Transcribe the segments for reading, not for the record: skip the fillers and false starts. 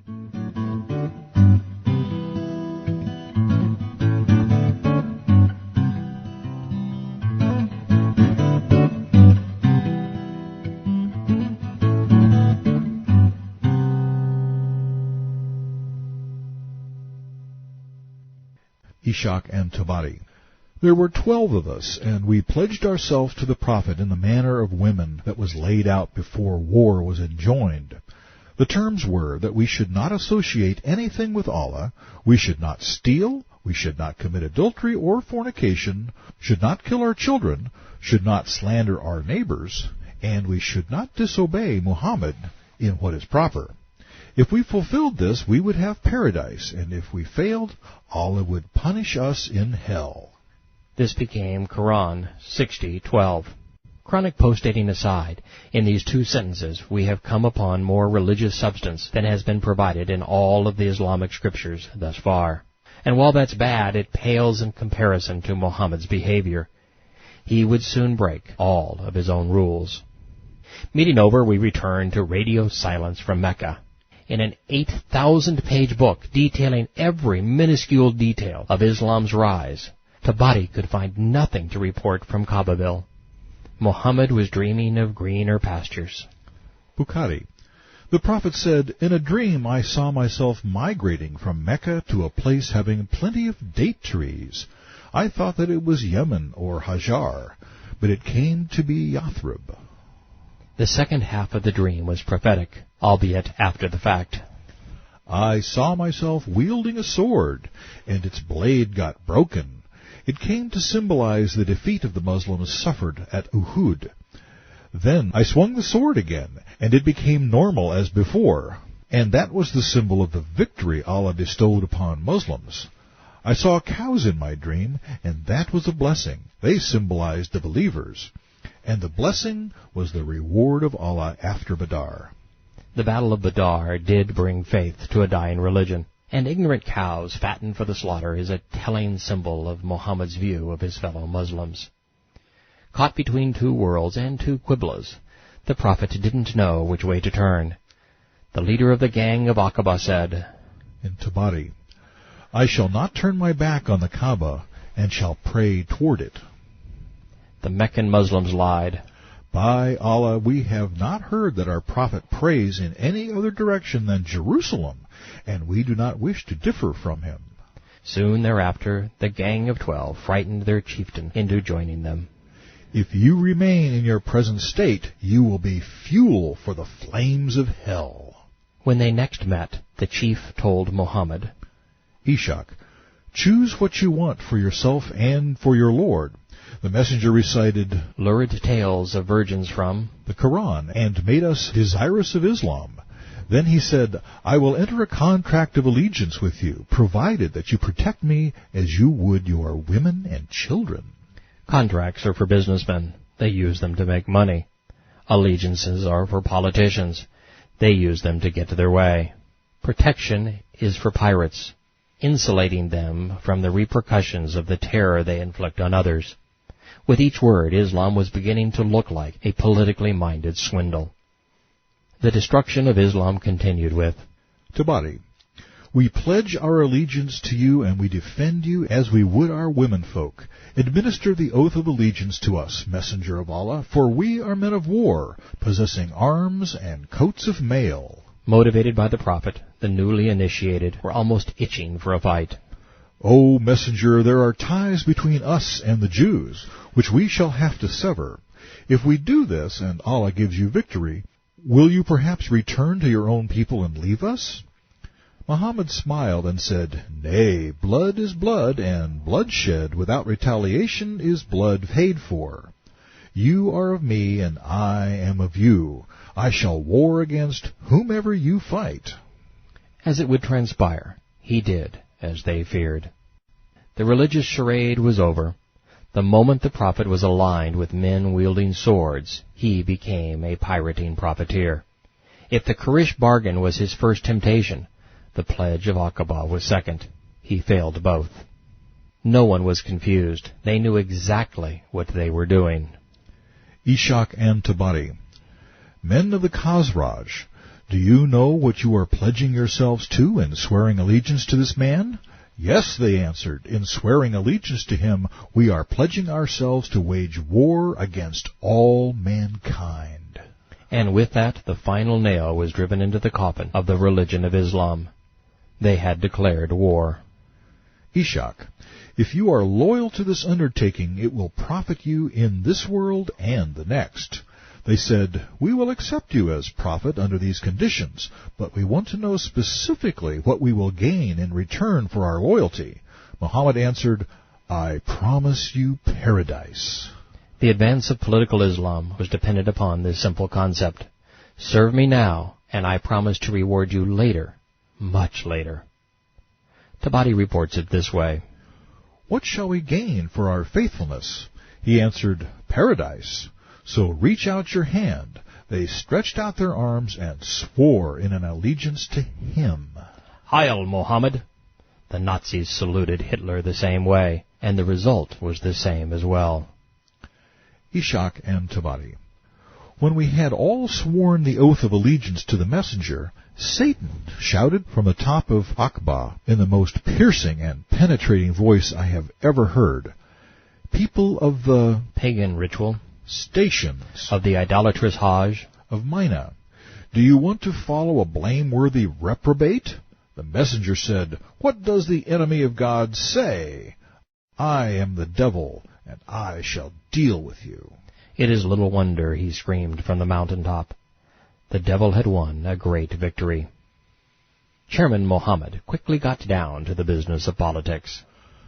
Ishaq and Tabari. There were 12 of us, and we pledged ourselves to the prophet in the manner of women that was laid out before war was enjoined. The terms were that we should not associate anything with Allah, we should not steal, we should not commit adultery or fornication, should not kill our children, should not slander our neighbors, and we should not disobey Muhammad in what is proper. If we fulfilled this, we would have paradise, and if we failed, Allah would punish us in hell. This became Quran 60:12. Chronic post-dating aside, in these two sentences we have come upon more religious substance than has been provided in all of the Islamic scriptures thus far. And while that's bad, it pales in comparison to Muhammad's behavior. He would soon break all of his own rules. Meeting over, we return to radio silence from Mecca. In an 8,000-page book detailing every minuscule detail of Islam's rise, Tabari could find nothing to report from Qiblah. Mohammed was dreaming of greener pastures. Bukhari. The Prophet said, "In a dream I saw myself migrating from Mecca to a place having plenty of date trees. I thought that it was Yemen or Hajar, but it came to be Yathrib." The second half of the dream was prophetic, albeit after the fact. "I saw myself wielding a sword, and its blade got broken. It came to symbolize the defeat of the Muslims suffered at Uhud. Then I swung the sword again, and it became normal as before, and that was the symbol of the victory Allah bestowed upon Muslims. I saw cows in my dream, and that was a blessing. They symbolized the believers. And the blessing was the reward of Allah after Badr." The Battle of Badr did bring faith to a dying religion, and ignorant cows fattened for the slaughter is a telling symbol of Muhammad's view of his fellow Muslims. Caught between two worlds and two Qiblahs, the Prophet didn't know which way to turn. The leader of the gang of Aqabah said, in Tabari, "I shall not turn my back on the Kaaba, and shall pray toward it." The Meccan Muslims lied. "By Allah, we have not heard that our Prophet prays in any other direction than Jerusalem, and we do not wish to differ from him." Soon thereafter, the gang of 12 frightened their chieftain into joining them. "If you remain in your present state, you will be fuel for the flames of hell." When they next met, the chief told Mohammed, Ishaq, "Choose what you want for yourself and for your Lord." The messenger recited lurid tales of virgins from the Quran and made us desirous of Islam. Then he said, "I will enter a contract of allegiance with you, provided that you protect me as you would your women and children." Contracts are for businessmen. They use them to make money. Allegiances are for politicians. They use them to get their way. Protection is for pirates, insulating them from the repercussions of the terror they inflict on others. With each word, Islam was beginning to look like a politically minded swindle. The destruction of Islam continued with Tabari. "We pledge our allegiance to you, and we defend you as we would our womenfolk. Administer the oath of allegiance to us, Messenger of Allah, for we are men of war, possessing arms and coats of mail." Motivated by the Prophet, the newly initiated were almost itching for a fight. "O Messenger, there are ties between us and the Jews, which we shall have to sever. If we do this, and Allah gives you victory, will you perhaps return to your own people and leave us?" Muhammad smiled and said, "Nay, blood is blood, and bloodshed without retaliation is blood paid for. You are of me, and I am of you. I shall war against whomever you fight." As it would transpire, he did as they feared. The religious charade was over. The moment the Prophet was aligned with men wielding swords, he became a pirating profiteer. If the Quraysh bargain was his first temptation, the Pledge of Aqabah was second. He failed both. No one was confused. They knew exactly what they were doing. Ishaq and Tabari. "Men of the Khazraj, Do you know what you are pledging yourselves to in swearing allegiance to this man? Yes, they answered, in swearing allegiance to him, we are pledging ourselves to wage war against all mankind. And with that, the final nail was driven into the coffin of the religion of Islam. They had declared war. Ishaq, if you are loyal to this undertaking, it will profit you in this world and the next. They said, we will accept you as prophet under these conditions, but we want to know specifically what we will gain in return for our loyalty. Muhammad answered, I promise you paradise. The advance of political Islam was dependent upon this simple concept. Serve me now, and I promise to reward you later, much later. Tabari reports it this way. What shall we gain for our faithfulness? He answered, paradise. So reach out your hand. They stretched out their arms and swore in an allegiance to him. Heil, Mohammad! The Nazis saluted Hitler the same way, and the result was the same as well. Ishaq and Tabari. When we had all sworn the oath of allegiance to the messenger, Satan shouted from the top of Aqabah in the most piercing and penetrating voice I have ever heard, people of the pagan ritual, stations, of the idolatrous Hajj, of Mina, do you want to follow a blameworthy reprobate? The messenger said, what does the enemy of God say? I am the devil, and I shall deal with you. It is little wonder he screamed from the mountaintop. The devil had won a great victory. Chairman Mohammad quickly got down to the business of politics.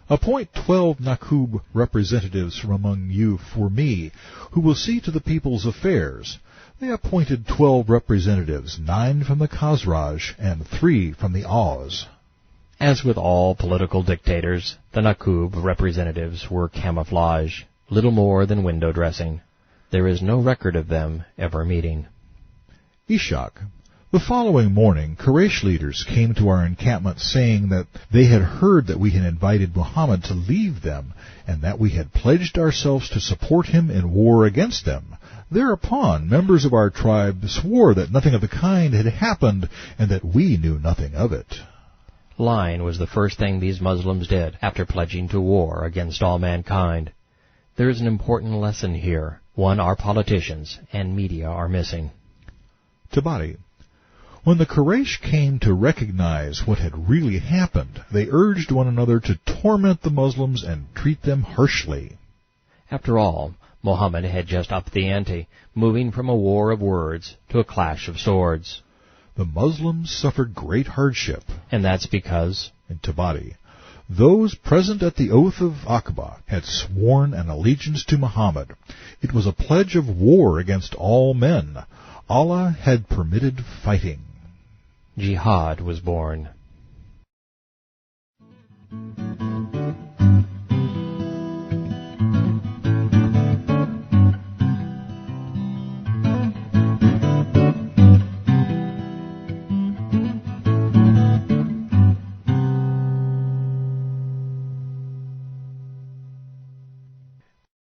Appoint 12 Naqub representatives from among you for me, who will see to the people's affairs. They appointed 12 representatives, 9 from the Khazraj and 3 from the Aus. As with all political dictators, the Naqub representatives were camouflage, little more than window dressing. There is no record of them ever meeting. Ishaq. The following morning, Quraysh leaders came to our encampment saying that they had heard that we had invited Muhammad to leave them, and that we had pledged ourselves to support him in war against them. Thereupon, members of our tribe swore that nothing of the kind had happened, and that we knew nothing of it. Lying was the first thing these Muslims did after pledging to war against all mankind. There is an important lesson here, one our politicians and media are missing. Tabari. When the Quraysh came to recognize what had really happened, they urged one another to torment the Muslims and treat them harshly. After all, Mohammed had just upped the ante, moving from a war of words to a clash of swords. The Muslims suffered great hardship. And that's because, in Tabari, those present at the oath of Aqabah had sworn an allegiance to Muhammad. It was a pledge of war against all men. Allah had permitted fighting. Jihad was born.